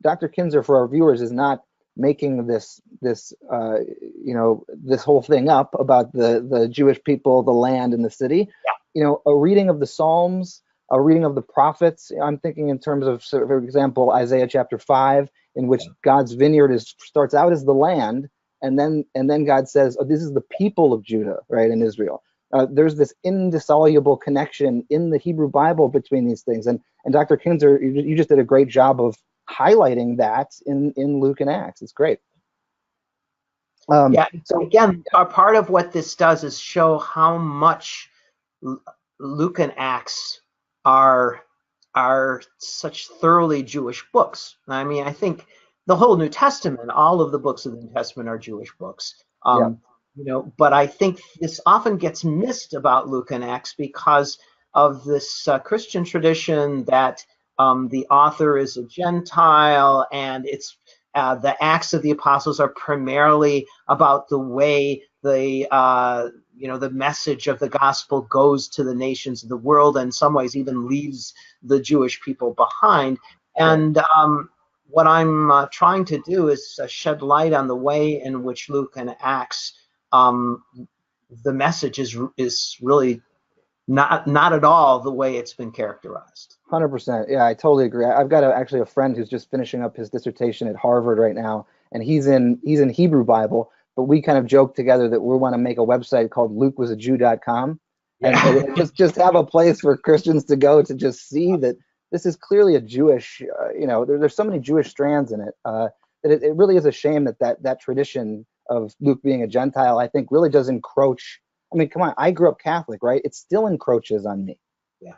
Dr. Kinzer, for our viewers, is not making this this whole thing up about the Jewish people, the land, and the city. A reading of the Psalms, a reading of the prophets. I'm thinking in terms of, for example, Isaiah chapter 5, in which God's vineyard starts out as the land, and then God says, "Oh, this is the people of Judah," right, in Israel. There's this indissoluble connection in the Hebrew Bible between these things, and Dr. Kinzer, you just did a great job of highlighting that in Luke and Acts. It's great. So again, part of what this does is show how much Luke and Acts are such thoroughly Jewish books. I mean, I think the whole New Testament, all of the books of the New Testament are Jewish books. But I think this often gets missed about Luke and Acts because of this Christian tradition that the author is a Gentile, and it's the Acts of the Apostles are primarily about the way the message of the gospel goes to the nations of the world, and in some ways even leaves the Jewish people behind. And what I'm trying to do is shed light on the way in which Luke and Acts, the message is really not at all the way it's been characterized. 100%. Yeah, I totally agree. I've got actually a friend who's just finishing up his dissertation at Harvard right now, and he's in Hebrew Bible, but we kind of joke together that we want to make a website called LukeWasAJew.com, and just have a place for Christians to go to just see that this is clearly a Jewish, there's so many Jewish strands in it, that it really is a shame that tradition of Luke being a Gentile, I think, really does encroach. I mean, come on, I grew up Catholic, right? It still encroaches on me,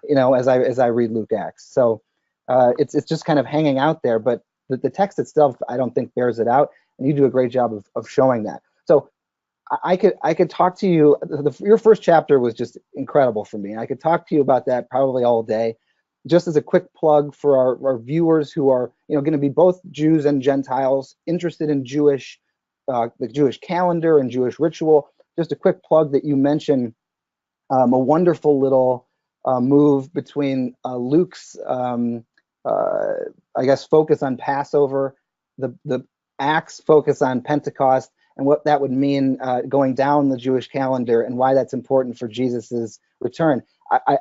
as I read Luke Acts. So it's just kind of hanging out there, but the text itself, I don't think bears it out, and you do a great job of showing that. So I could talk to you. Your first chapter was just incredible for me. I could talk to you about that probably all day. Just as a quick plug for our viewers who are going to be both Jews and Gentiles, interested in the Jewish calendar and Jewish ritual. Just a quick plug that you mentioned a wonderful little move between Luke's, focus on Passover, the Acts focus on Pentecost, and what that would mean going down the Jewish calendar, and why that's important for Jesus's return. I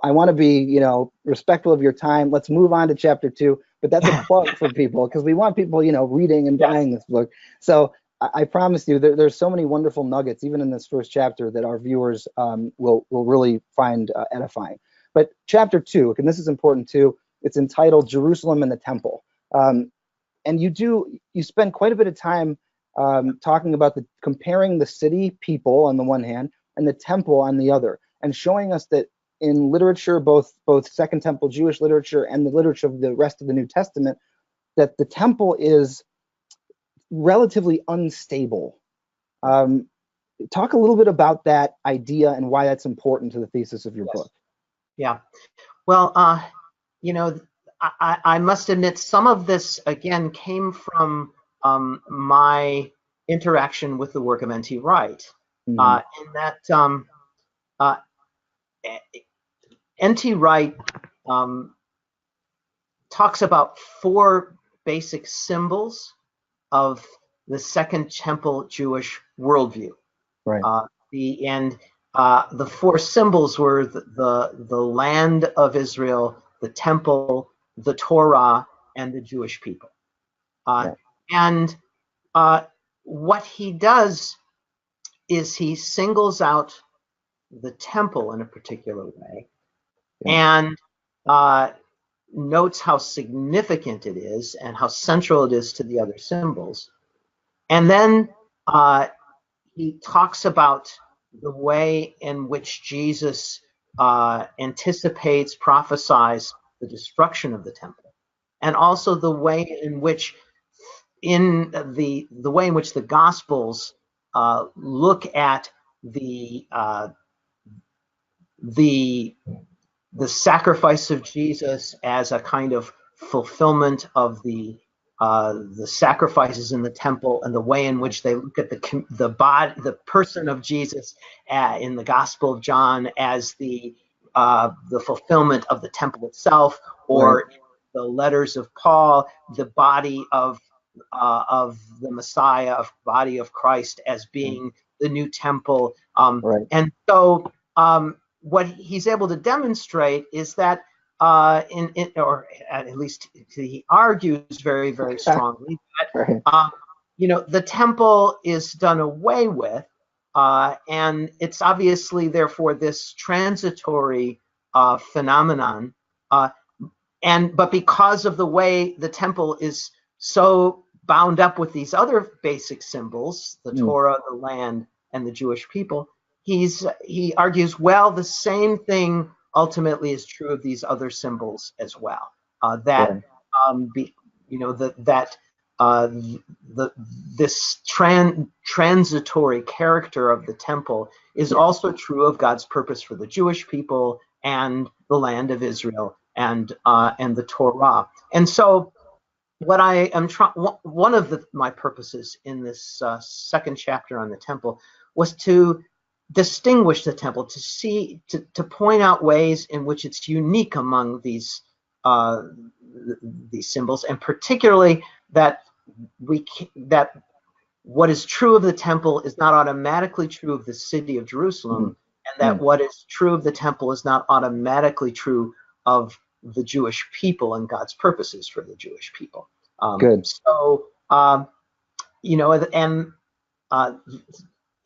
want to be respectful of your time. Let's move on to chapter 2, but that's a plug for people because we want people reading and buying this book. So I promise you there's so many wonderful nuggets even in this first chapter that our viewers will really find edifying. But chapter 2, and this is important too, it's entitled Jerusalem and the Temple. And you spend quite a bit of time talking about comparing the city people on the one hand and the temple on the other, and showing us that in literature, both Second Temple Jewish literature and the literature of the rest of the New Testament, that the temple is relatively unstable. Talk a little bit about that idea and why that's important to the thesis of your book. Yeah. Well, I must admit some of this, again, came from my interaction with the work of N.T. Wright. In that N.T. Wright talks about 4 basic symbols of the Second Temple Jewish worldview. Right. The 4 symbols were the land of Israel, the temple, the Torah, and the Jewish people. And what he does is he singles out the temple in a particular way, and notes how significant it is and how central it is to the other symbols. And then he talks about the way in which Jesus anticipates, prophesies the destruction of the temple, and also the way in which the Gospels look at the sacrifice of Jesus as a kind of fulfillment of the sacrifices in the temple, and the way in which they look at the person of Jesus in the Gospel of John as the fulfillment of the temple itself, or the letters of Paul, the body of the Messiah, of body of Christ as being the new temple. Right. And so what he's able to demonstrate is that or at least he argues very, very strongly that Right. the temple is done away with, and it's obviously therefore this transitory phenomenon. But because of the way the temple is so bound up with these other basic symbols, the Torah, the land, and the Jewish people, he argues, well, the same thing ultimately is true of these other symbols as well. This transitory character of the temple is also true of God's purpose for the Jewish people and the land of Israel and the Torah. And so what I am one of my purposes in this second chapter on the temple was to distinguish the temple, to point out ways in which it's unique among these symbols, and particularly that what is true of the temple is not automatically true of the city of Jerusalem, and that what is true of the temple is not automatically true of the Jewish people and God's purposes for the Jewish people. Good. So,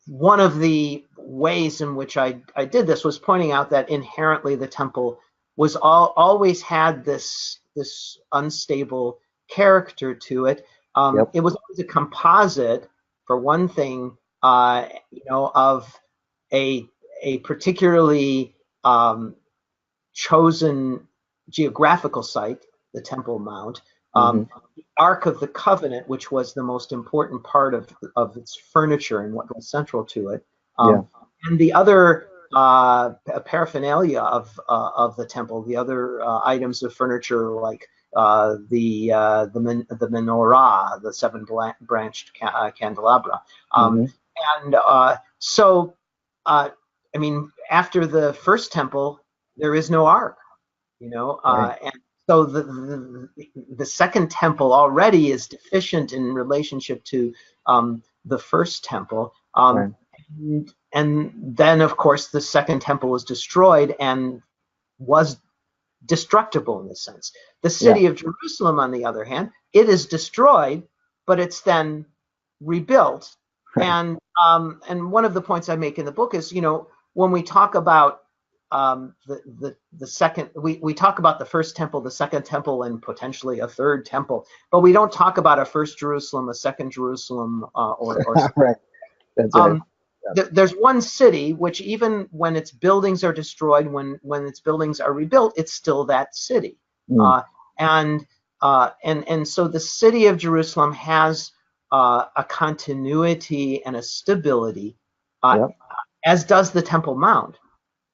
one of the ways in which I did this was pointing out that inherently the temple was always had this unstable character to it. It was always a composite, for one thing, of a particularly chosen geographical site, the Temple Mount, the Ark of the Covenant, which was the most important part of its furniture and what was central to it, and the other paraphernalia of the temple, the other items of furniture like the menorah, the seven-branched candelabra, so after the first temple, there is no ark, and so the second temple already is deficient in relationship to the first temple, and then of course the second temple was destroyed and was destructible in a sense. The city of Jerusalem, on the other hand, it is destroyed, but it's then rebuilt. And one of the points I make in the book is, when we talk about the second, we talk about the first temple, the second temple, and potentially a third temple, but we don't talk about a first Jerusalem, a second Jerusalem, or right. That's right. There's one city which, even when its buildings are destroyed, when its buildings are rebuilt, it's still that city. And so the city of Jerusalem has a continuity and a stability, as does the Temple Mount,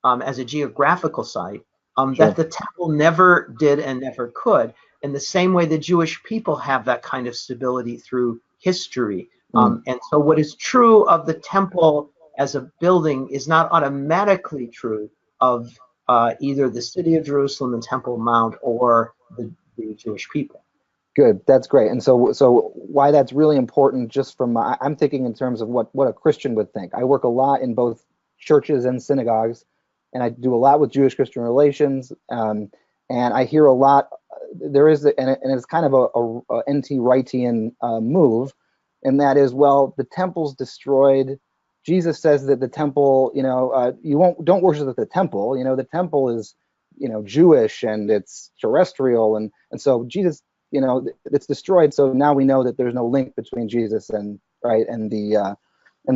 as a geographical site, that the temple never did and never could. In the same way, the Jewish people have that kind of stability through history. And so what is true of the temple as a building is not automatically true of either the city of Jerusalem and Temple Mount or the Jewish people. Good. That's great. And so why that's really important, just from I'm thinking in terms of what a Christian would think. I work a lot in both churches and synagogues, and I do a lot with Jewish-Christian relations, and I hear a lot. There is, and it's kind of a N.T. Wrightian move, and that is, well, the temple's destroyed. Jesus says that the temple, don't worship at the temple. The temple is, Jewish and it's terrestrial, and so Jesus, it's destroyed. So now we know that there's no link between Jesus and the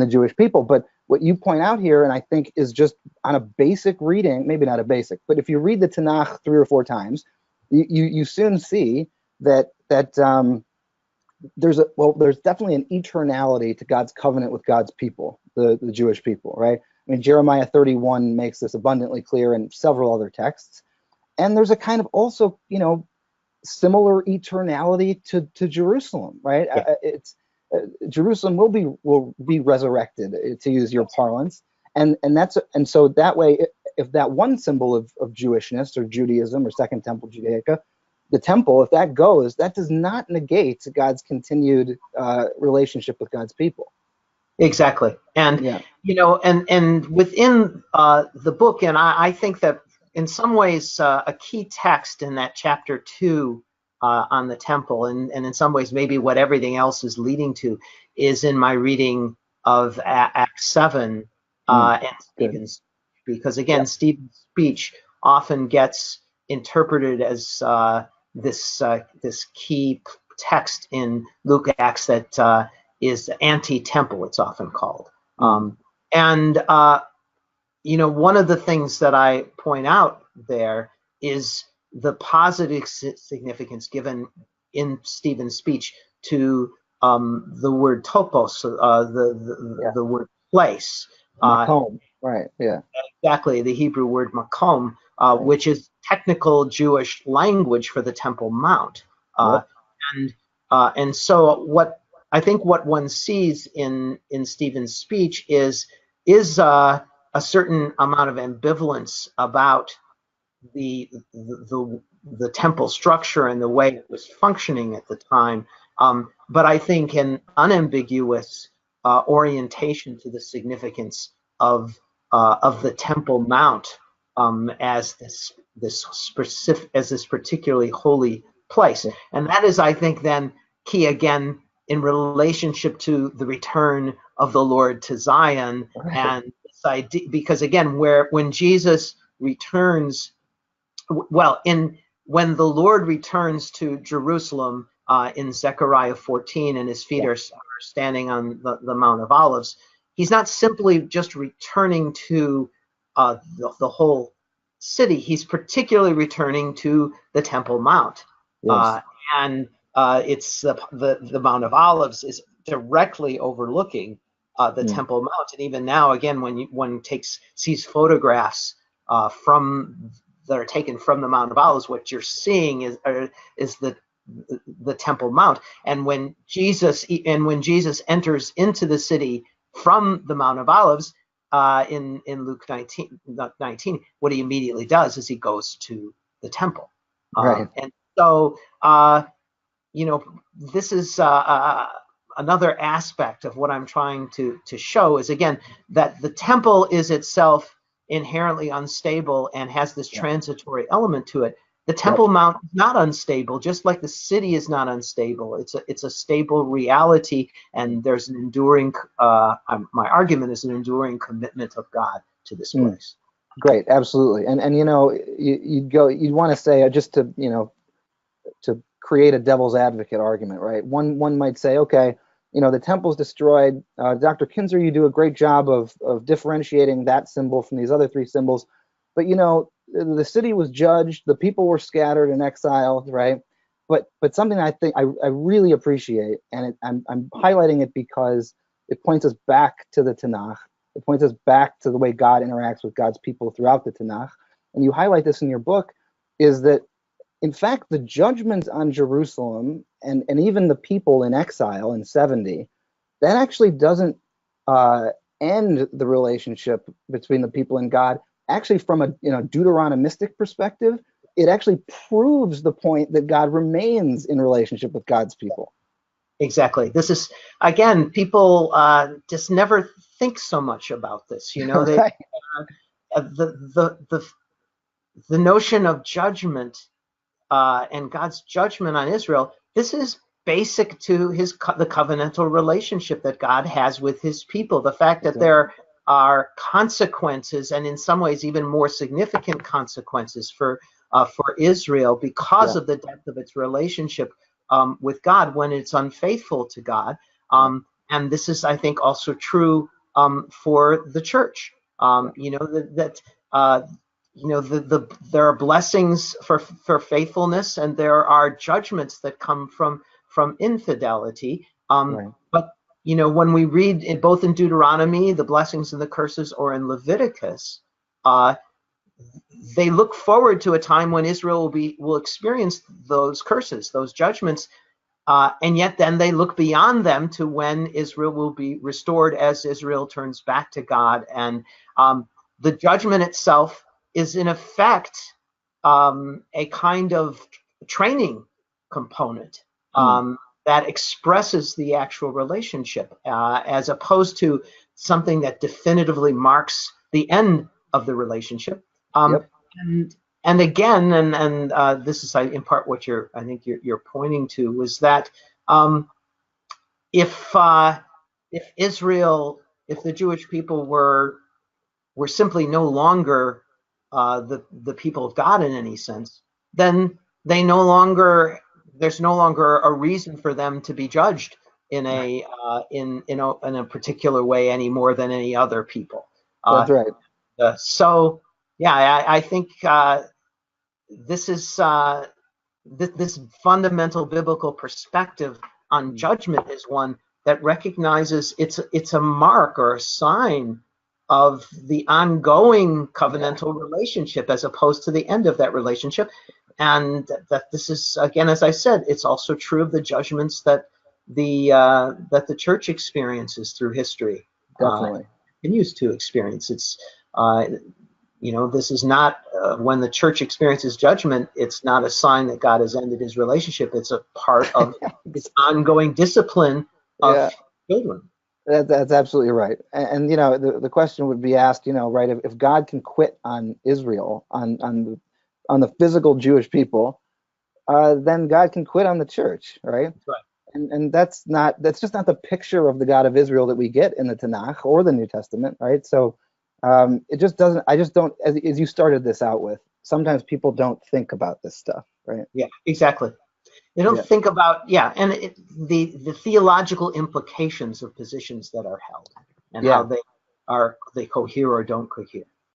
Jewish people. But what you point out here, and I think is just on a basic reading, maybe not a basic, but if you read the Tanakh 3 or 4 times, you soon see that there's definitely an eternality to God's covenant with God's people, the Jewish people, right? I mean, Jeremiah 31 makes this abundantly clear, and several other texts. And there's a kind of also, similar eternality to Jerusalem, right? It's Jerusalem will be resurrected, to use your parlance, and so that way, if that one symbol of Jewishness or Judaism or Second Temple Judaica the temple, if that goes, that does not negate God's continued relationship with God's people. Exactly. And, Yeah. and within the book, and I think that in some ways a key text in that chapter 2 on the temple, and in some ways maybe what everything else is leading to, is in my reading of Acts 7 and Stephen's, because again, Stephen's speech often gets interpreted as this key text in Luke Acts that is anti-temple, it's often called. And one of the things that I point out there is the positive significance given in Stephen's speech to the word topos, the word place. Makom, right, yeah. Exactly, the Hebrew word makom, which is technical Jewish language for the Temple Mount. And so I think what one sees in Stephen's speech is a certain amount of ambivalence about the temple structure and the way it was functioning at the time, but I think an unambiguous orientation to the significance of the Temple Mount as this particularly holy place, and that is, I think, then key again in relationship to the return of the Lord to Zion, and this idea, because again, when Jesus returns, when the Lord returns to Jerusalem in Zechariah 14, and his feet are standing on the Mount of Olives, he's not simply just returning to the whole city. He's particularly returning to the Temple Mount, and it's the Mount of Olives is directly overlooking the Temple Mount. And even now, again, when one sees photographs that are taken from the Mount of Olives, what you're seeing is the Temple Mount. And when Jesus enters into the city from the Mount of Olives in Luke 19, what he immediately does is he goes to the temple. And so this is another aspect of what I'm trying to show is, again, that the temple is itself inherently unstable and has this transitory element to it. The Temple Mount is not unstable, just like the city is not unstable. It's a stable reality, and there's an enduring. My argument is an enduring commitment of God to this place. Great, absolutely, and you'd want to say, just to to create a devil's advocate argument, right? One might say, okay, the temple's destroyed. Dr. Kinzer, you do a great job of differentiating that symbol from these other three symbols, but the city was judged, the people were scattered and exiled, right? But something I think I really appreciate, and I'm highlighting it because it points us back to the Tanakh. It points us back to the way God interacts with God's people throughout the Tanakh. And you highlight this in your book, is that, in fact, the judgments on Jerusalem and even the people in exile in 70, that actually doesn't end the relationship between the people and God. Actually, from a Deuteronomistic perspective, it actually proves the point that God remains in relationship with God's people. Exactly. This is, again, people just never think so much about this. The notion of judgment and God's judgment on Israel, this is basic to the covenantal relationship that God has with his people. The fact that there are consequences, and in some ways even more significant consequences for Israel because of the depth of its relationship with God when it's unfaithful to God. And this is, I think, also true for the church. There are blessings for faithfulness, and there are judgments that come from infidelity. But when we read both in Deuteronomy, the blessings and the curses, or in Leviticus, they look forward to a time when Israel will experience those curses, those judgments, and yet then they look beyond them to when Israel will be restored as Israel turns back to God. And the judgment itself is in effect a kind of training component that expresses the actual relationship, as opposed to something that definitively marks the end of the relationship. And again, and this is in part what I think you're pointing to, was that if Israel, if the Jewish people were simply no longer the people of God in any sense, then there's no longer a reason for them to be judged in a in a particular way any more than any other people. That's right. So yeah, I think this is this fundamental biblical perspective on judgment is one that recognizes it's a mark or a sign of the ongoing covenantal relationship as opposed to the end of that relationship. And that this is, again, as I said, it's also true of the judgments that the church experiences through history. Definitely. Continues to experience. It's this is not when the church experiences judgment, it's not a sign that God has ended his relationship. It's a part of its ongoing discipline of children. That's absolutely right. And the question would be asked, right, if God can quit on Israel, on the physical Jewish people, then God can quit on the church, right? Right. And that's just not the picture of the God of Israel that we get in the Tanakh or the New Testament, right? So it just doesn't. I just don't. As you started this out with, sometimes people don't think about this stuff, right? Yeah, exactly. They don't think about and the theological implications of positions that are held and how they cohere or don't cohere.